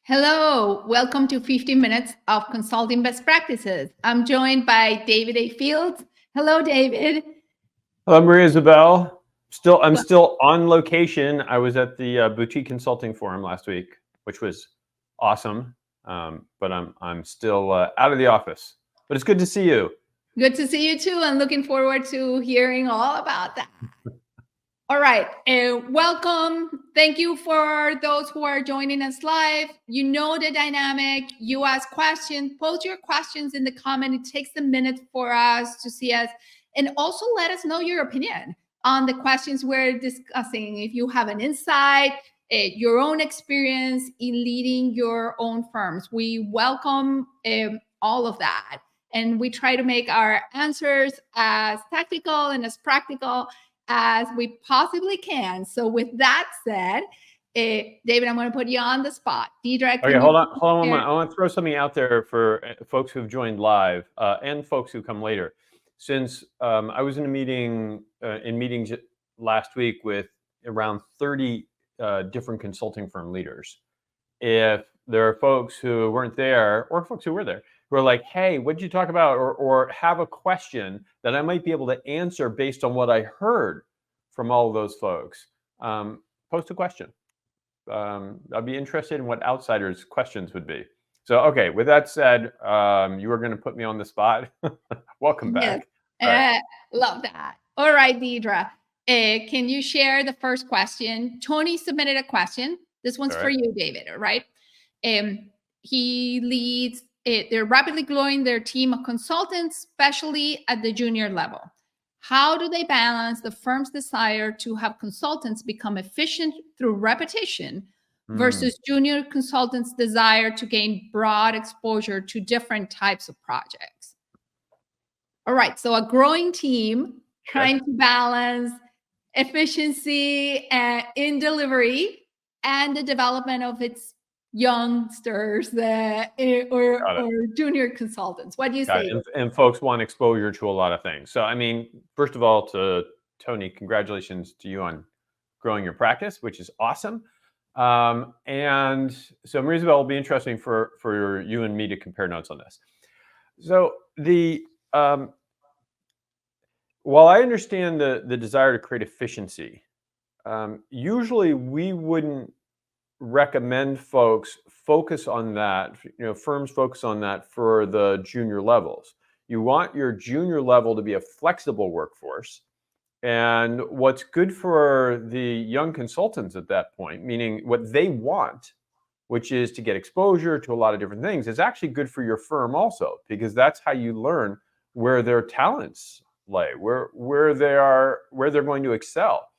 Hello, welcome to 15 Minutes of Consulting Best Practices. I'm joined by David A. Fields. Hello, David. Hello, Maria Isabel. I'm still on location. I was at the Boutique Consulting Forum last week, which was awesome. But I'm still out of the office. But it's good to see you. Good to see you too, and looking forward to hearing all about that. All right, welcome. Thank you for those who are joining us live. You know the dynamic. You ask questions, post your questions in the comment. It takes a minute for us to see us. And also let us know your opinion on the questions we're discussing. If you have an insight, your own experience in leading your own firms, we welcome all of that. And we try to make our answers as technical and as practical as we possibly can. So with that said, David, I'm going to put you on the spot. Deidre, okay, hold on a moment. I want to throw something out there for folks who've joined live and folks who come later. Since I was in a meeting in meetings last week with around 30 different consulting firm leaders. If there are folks who weren't there or folks who were there who are like, hey, what did you talk about? Or have a question that I might be able to answer based on what I heard from all of those folks, post a question. I'd be interested in what outsiders' questions would be. So, okay, with that said, you were going to put me on the spot. Welcome back. Yes. Love that. All right, Deidre, can you share the first question? Tony submitted a question. This one's for you, David, all right? He leads, they're rapidly growing their team of consultants, especially at the junior level. How do they balance the firm's desire to have consultants become efficient through repetition versus junior consultants' desire to gain broad exposure to different types of projects? All right, so a growing team trying to balance efficiency in delivery and the development of its youngsters or junior consultants. What do you say? And folks want exposure to a lot of things. So, I mean, first of all, to Tony, congratulations to you on growing your practice, which is awesome. And so, Maria Isabel, will be interesting for you and me to compare notes on this. So, while I understand the desire to create efficiency, usually we wouldn't recommend folks focus on that, firms focus on that for the junior levels. You want your junior level to be a flexible workforce. And what's good for the young consultants at that point, meaning what they want, which is to get exposure to a lot of different things, is actually good for your firm also, because that's how you learn where their talents lay, where they're going to excel.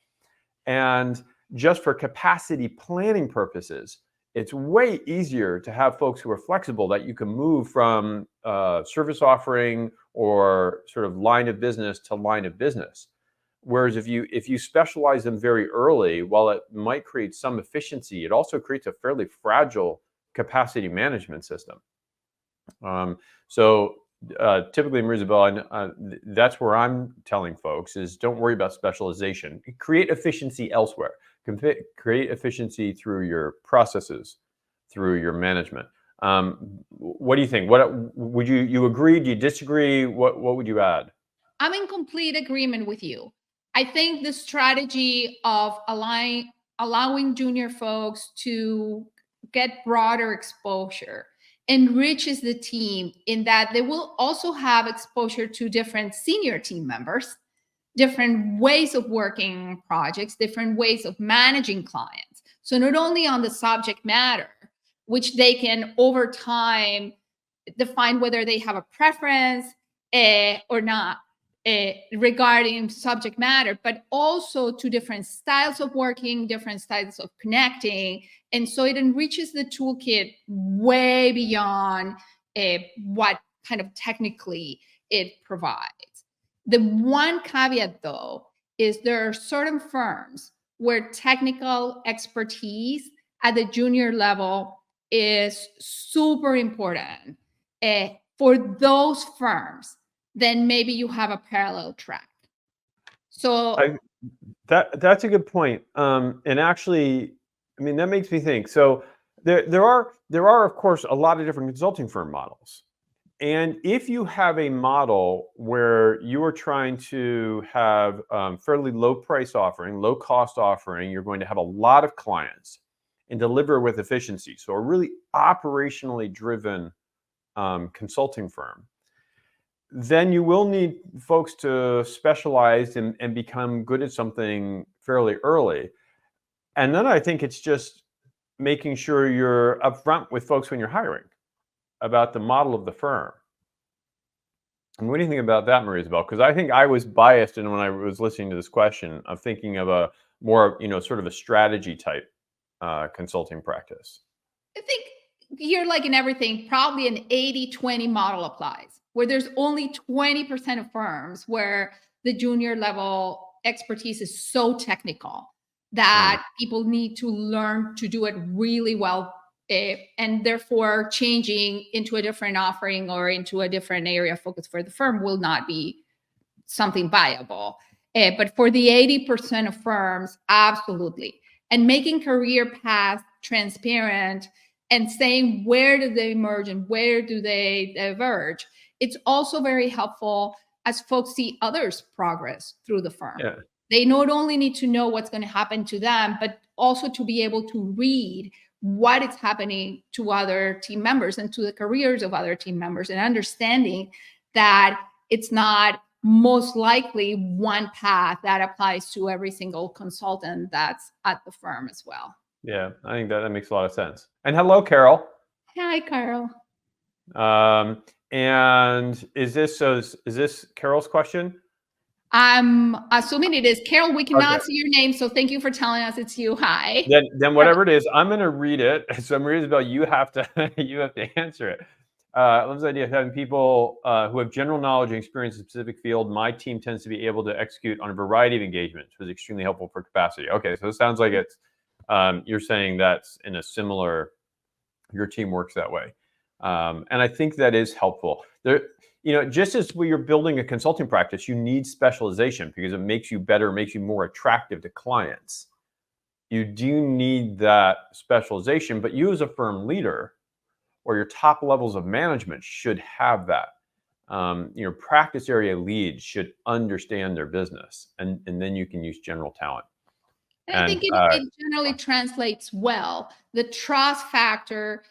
And just for capacity planning purposes, it's way easier to have folks who are flexible, that you can move from service offering or sort of line of business to line of business. Whereas if you specialize them very early, while it might create some efficiency, it also creates a fairly fragile capacity management system. So typically, Maria Isabel, that's where I'm telling folks is don't worry about specialization. Create efficiency elsewhere. Create efficiency through your processes, through your management. What do you think? What would you agree? Do you disagree? What would you add? I'm in complete agreement with you. I think the strategy of allowing junior folks to get broader exposure enriches the team in that they will also have exposure to different senior team members, different ways of working projects, different ways of managing clients. So not only on the subject matter, which they can over time define whether they have a preference or not regarding subject matter, but also to different styles of working, different styles of connecting. And so it enriches the toolkit way beyond what kind of technically it provides. The one caveat, though, is there are certain firms where technical expertise at the junior level is super important. For those firms, then maybe you have a parallel track. So that's a good point. And actually, I mean, that makes me think. So There are of course a lot of different consulting firm models. And if you have a model where you are trying to have fairly low price offering, low cost offering, you're going to have a lot of clients and deliver with efficiency. So a really operationally driven consulting firm, then you will need folks to specialize and become good at something fairly early. And then I think it's just making sure you're upfront with folks when you're hiring about the model of the firm. And what do you think about that, Maria Isabel? Because I think I was biased, and when I was listening to this question, of thinking of a more, sort of a strategy type consulting practice. I think you're like in everything, probably an 80-20 model applies, where there's only 20% of firms where the junior level expertise is so technical that people need to learn to do it really well, and therefore changing into a different offering or into a different area of focus for the firm will not be something viable. But for the 80% of firms, absolutely. And making career paths transparent and saying where do they merge and where do they diverge. It's also very helpful as folks see others' progress through the firm. Yeah. They not only need to know what's going to happen to them, but also to be able to read what is happening to other team members and to the careers of other team members, and understanding that it's not most likely one path that applies to every single consultant that's at the firm as well. Yeah, I think that makes a lot of sense. And hello, Carol. Hi, Carol. And is this Carol's question? I'm assuming it is. Carol, we cannot see your name, so thank you for telling us it's you. Hi. Then whatever it is, I'm going to read it. So Maria Isabel, you have to answer it. I love this idea of having people who have general knowledge and experience in a specific field. My team tends to be able to execute on a variety of engagements, which is extremely helpful for capacity. Okay, so it sounds like it's you're saying that's in a similar, your team works that way. And I think that is helpful. There, just as when you're building a consulting practice, you need specialization because it makes you better, makes you more attractive to clients. You do need that specialization, but you as a firm leader or your top levels of management should have that. Your practice area leads should understand their business, and then you can use general talent. And I think it generally translates well. The trust factor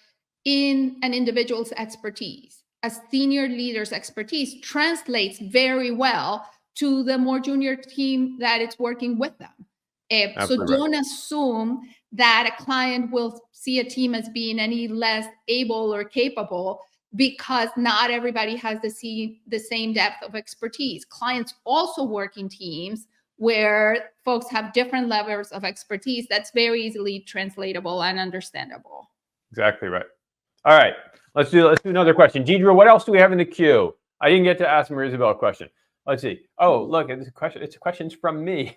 in an individual's expertise, a senior leader's expertise, translates very well to the more junior team that it's working with them. So don't assume that a client will see a team as being any less able or capable because not everybody has the same depth of expertise. Clients also work in teams where folks have different levels of expertise. That's very easily translatable and understandable. Exactly right. All right, let's do another question. Deidre, what else do we have in the queue? I didn't get to ask Maria Isabel a question. Let's see. Oh, look, it's a question from me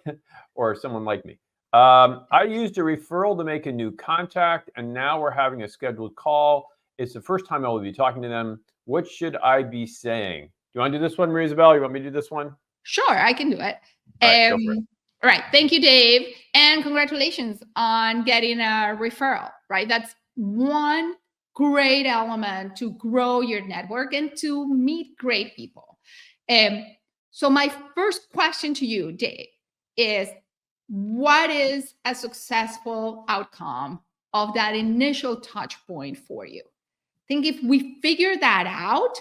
or someone like me. I used a referral to make a new contact, and now we're having a scheduled call. It's the first time I will be talking to them. What should I be saying? Do you want to do this one, Maria Isabel? You want me to do this one? Sure, I can do it. All right, go for it. All right. Thank you, Dave. And congratulations on getting a referral, right? That's one great element to grow your network and to meet great people. So my first question to you, Dave, is what is a successful outcome of that initial touch point for you? I think if we figure that out,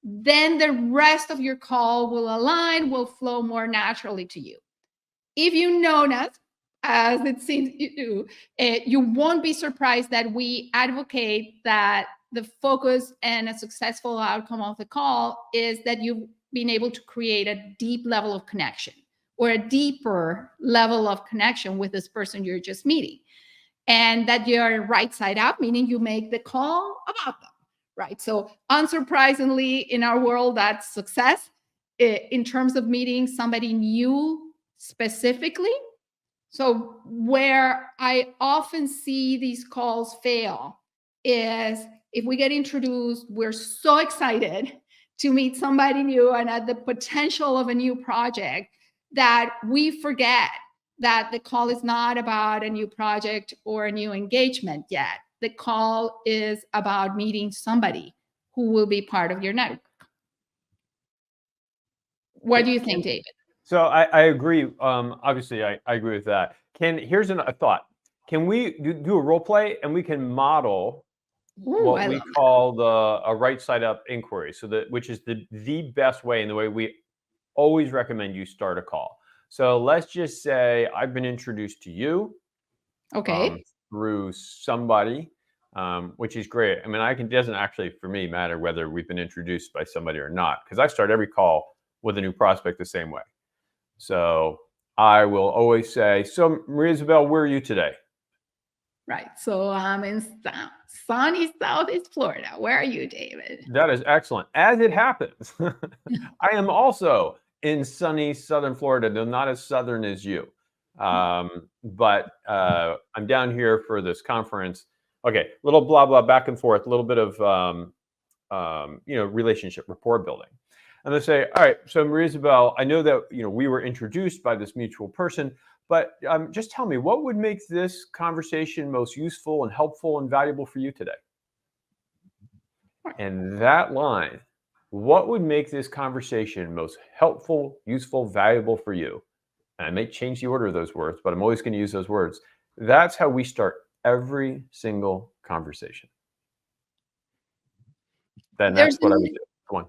then the rest of your call will align, will flow more naturally to you. If you know us, as it seems you do, you won't be surprised that we advocate that the focus and a successful outcome of the call is that you've been able to create a deep level of connection or a deeper level of connection with this person you're just meeting. And that you're right side up, meaning you make the call about them, right? So unsurprisingly, in our world, that's success. In terms of meeting somebody new specifically. So where I often see these calls fail is if we get introduced, we're so excited to meet somebody new and at the potential of a new project that we forget that the call is not about a new project or a new engagement yet. the call is about meeting somebody who will be part of your network. What do you think, David? So I agree. Obviously, I agree with that. Here's a thought. Can we do a role play and we can model what we call a right side up inquiry? So which is the best way and the way we always recommend you start a call. So let's just say I've been introduced to you, through somebody, which is great. I mean, it doesn't actually for me matter whether we've been introduced by somebody or not, because I start every call with a new prospect the same way. So I will always say, so Maria Isabel, where are you today? Right. So I'm in sunny Southeast Florida. Where are you, David? That is excellent. As it happens, I am also in sunny Southern Florida, though not as southern as you. But I'm down here for this conference. Okay, little blah, blah, back and forth, a little bit of, relationship rapport building. And they say, all right, so Maria Isabel, I know that, we were introduced by this mutual person, but just tell me, what would make this conversation most useful and helpful and valuable for you today? And that line, what would make this conversation most helpful, useful, valuable for you? And I may change the order of those words, but I'm always going to use those words. That's how we start every single conversation. Then that's what I would do. Come on.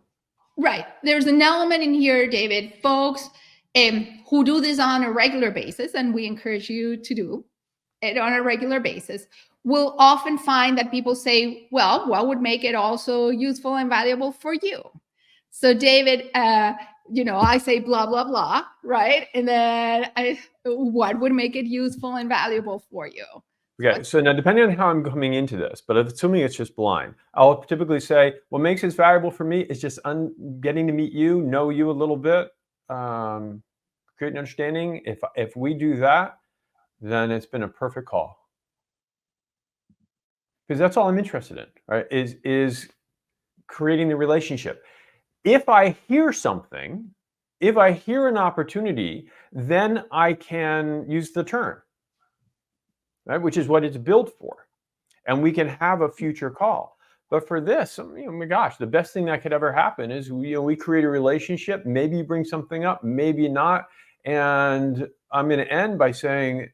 Right. There's an element in here, David, folks who do this on a regular basis, and we encourage you to do it on a regular basis, will often find that people say, well, what would make it also useful and valuable for you? So David, I say blah, blah, blah, right? And then what would make it useful and valuable for you? Okay, so now depending on how I'm coming into this, but assuming it's just blind, I'll typically say, what makes this valuable for me is just getting to meet you, know you a little bit, create an understanding. If we do that, then it's been a perfect call. Because that's all I'm interested in, right? Is creating the relationship. If I hear something, if I hear an opportunity, then I can use the turn. Right, which is what it's built for, and we can have a future call. But for this, oh my gosh, the best thing that could ever happen is we create a relationship. Maybe you bring something up, maybe not, and I'm going to end by saying,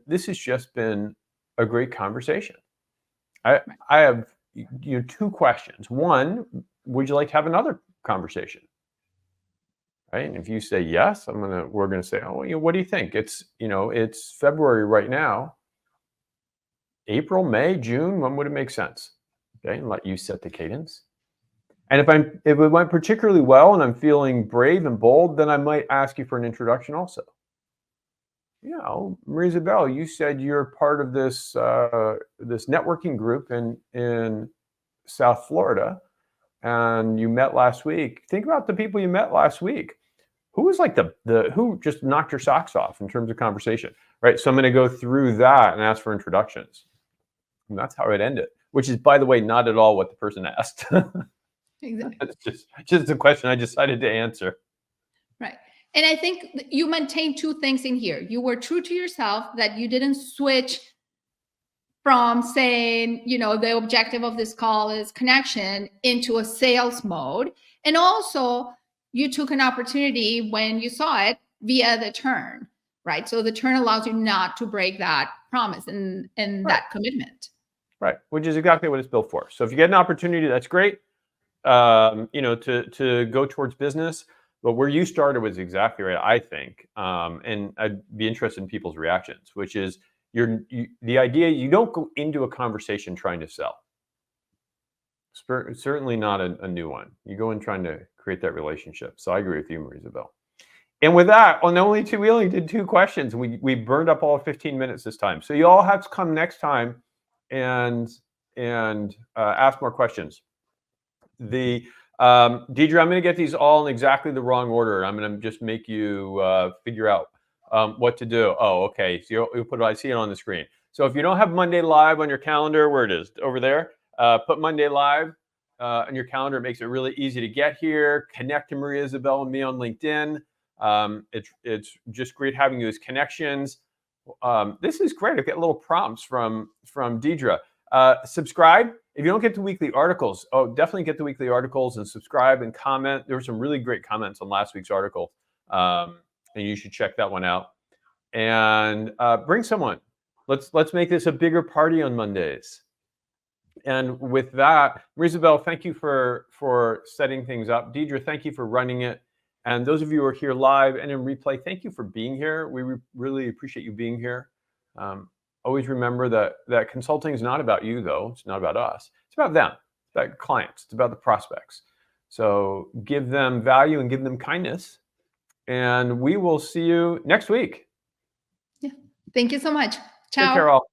this has just been a great conversation. I have two questions. One, would you like to have another conversation? Right, and if you say yes, we're gonna say, oh, what do you think? It's February right now. April, May, June, when would it make sense? Okay, and let you set the cadence. And if it went particularly well and I'm feeling brave and bold, then I might ask you for an introduction also. Maria Isabel, you said you're part of this this networking group in South Florida, and you met last week. Think about the people you met last week. Who was like who just knocked your socks off in terms of conversation, right? So I'm going to go through that and ask for introductions. And that's how it ended, which is, by the way, not at all what the person asked. Exactly. It's just a question I decided to answer. Right. And I think you maintain two things in here. You were true to yourself, that you didn't switch from saying, the objective of this call is connection, into a sales mode. And also, you took an opportunity when you saw it via the turn, right? So the turn allows you not to break that promise and right. That commitment. Right, which is exactly what it's built for. So if you get an opportunity, that's great, to go towards business. But where you started was exactly right, I think. And I'd be interested in people's reactions, which is the idea you don't go into a conversation trying to sell. Certainly not a new one. You go in trying to create that relationship. So I agree with you, Maria Isabel. And with that, we only did 2 questions. We burned up all 15 minutes this time. So you all have to come next time and ask more questions. Deidre, I'm going to get these all in exactly the wrong order. I'm going to just make you figure out what to do. Oh, okay. So you'll put it. I see it on the screen. So if you don't have Monday Live on your calendar, where it is over there, put Monday Live on your calendar. It makes it really easy to get here. Connect to Maria Isabel and me on LinkedIn. It's just great having you as connections. This is great. I get little prompts from Deidre. Subscribe. If you don't get the weekly articles, definitely get the weekly articles and subscribe and comment. There were some really great comments on last week's article, and you should check that one out. And bring someone. Let's make this a bigger party on Mondays. And with that, Marisabel, thank you for setting things up. Deidre, thank you for running it. And those of you who are here live and in replay, thank you for being here. We really appreciate you being here. Always remember that consulting is not about you, though. It's not about us. It's about them. It's about clients. It's about the prospects. So give them value and give them kindness. And we will see you next week. Yeah. Thank you so much. Ciao. Take care, all.